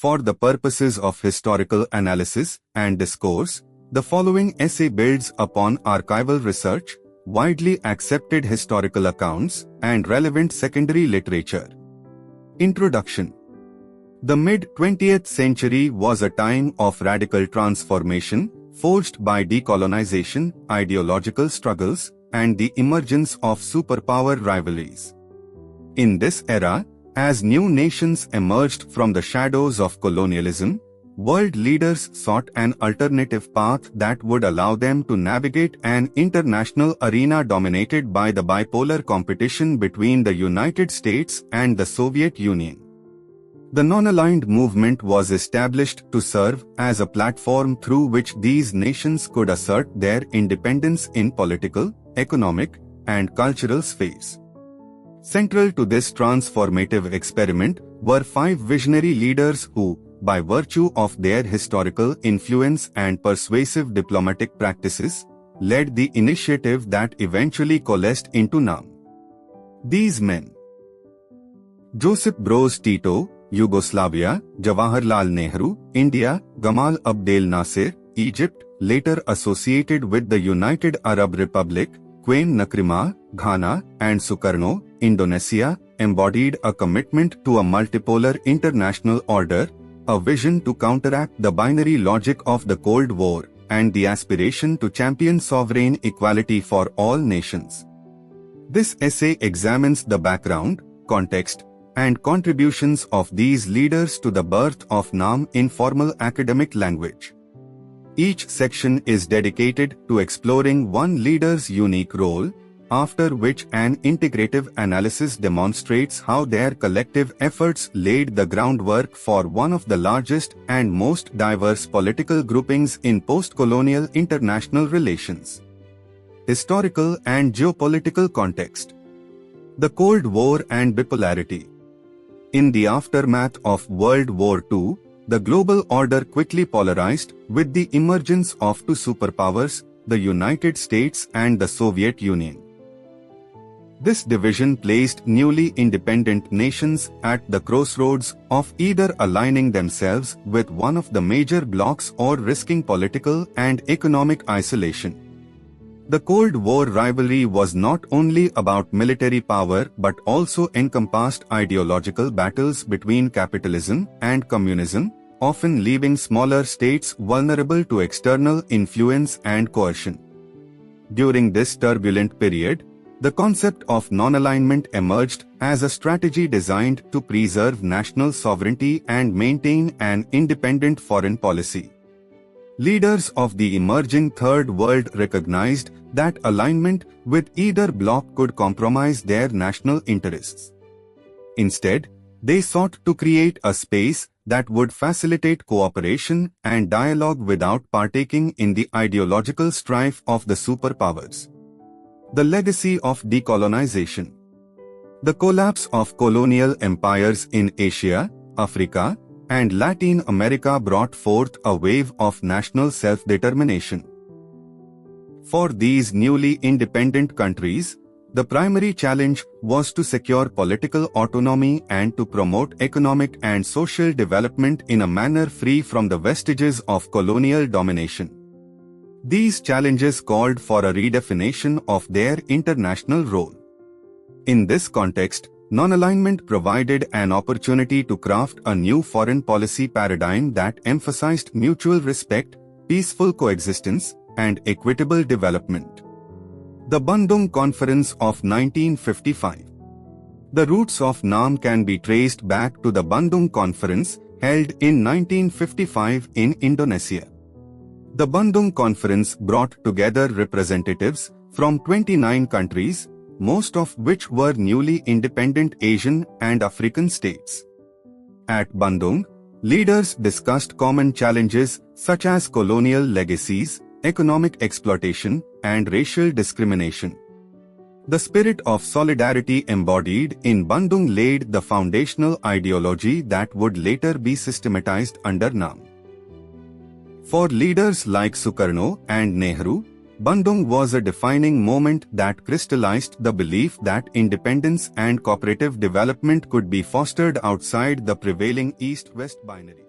For the purposes of historical analysis and discourse, the following essay builds upon archival research, widely accepted historical accounts, and relevant secondary literature. Introduction. The mid-20th century was a time of radical transformation, forged by decolonization, ideological struggles, and the emergence of superpower rivalries. In this era, as new nations emerged from the shadows of colonialism, world leaders sought an alternative path that would allow them to navigate an international arena dominated by the bipolar competition between the United States and the Soviet Union. The non-aligned movement was established to serve as a platform through which these nations could assert their independence in political, economic, and cultural spheres. Central to this transformative experiment were 5 visionary leaders who, by virtue of their historical influence and persuasive diplomatic practices, led the initiative that eventually coalesced into NAM. These men: Josip Broz Tito, Yugoslavia; Jawaharlal Nehru, India; Gamal Abdel Nasser, Egypt, later associated with the United Arab Republic; Queen Nkrumah, Ghana; and Sukarno, Indonesia, embodied a commitment to a multipolar international order, a vision to counteract the binary logic of the Cold War, and the aspiration to champion sovereign equality for all nations. This essay examines the background, context, and contributions of these leaders to the birth of NAM in formal academic language. Each section is dedicated to exploring one leader's unique role, after which an integrative analysis demonstrates how their collective efforts laid the groundwork for one of the largest and most diverse political groupings in post-colonial international relations. Historical and geopolitical context. The Cold War and bipolarity. In the aftermath of World War II, the global order quickly polarized with the emergence of 2 superpowers, the United States and the Soviet Union. This division placed newly independent nations at the crossroads of either aligning themselves with one of the major blocs or risking political and economic isolation. The Cold War rivalry was not only about military power but also encompassed ideological battles between capitalism and communism, often leaving smaller states vulnerable to external influence and coercion. During this turbulent period, the concept of non-alignment emerged as a strategy designed to preserve national sovereignty and maintain an independent foreign policy. Leaders of the emerging Third World recognized that alignment with either bloc could compromise their national interests. Instead, they sought to create a space that would facilitate cooperation and dialogue without partaking in the ideological strife of the superpowers. The legacy of decolonization. The collapse of colonial empires in Asia, Africa, and Latin America brought forth a wave of national self-determination. For these newly independent countries, the primary challenge was to secure political autonomy and to promote economic and social development in a manner free from the vestiges of colonial domination. These challenges called for a redefinition of their international role. In this context, non-alignment provided an opportunity to craft a new foreign policy paradigm that emphasized mutual respect, peaceful coexistence, and equitable development. The Bandung Conference of 1955. The roots of NAM can be traced back to the Bandung Conference, held in 1955 in Indonesia. The Bandung Conference brought together representatives from 29 countries, most of which were newly independent Asian and African states. At Bandung, leaders discussed common challenges such as colonial legacies, economic exploitation, and racial discrimination. The spirit of solidarity embodied in Bandung laid the foundational ideology that would later be systematized under NAM. For leaders like Sukarno and Nehru, Bandung was a defining moment that crystallized the belief that independence and cooperative development could be fostered outside the prevailing East-West binary.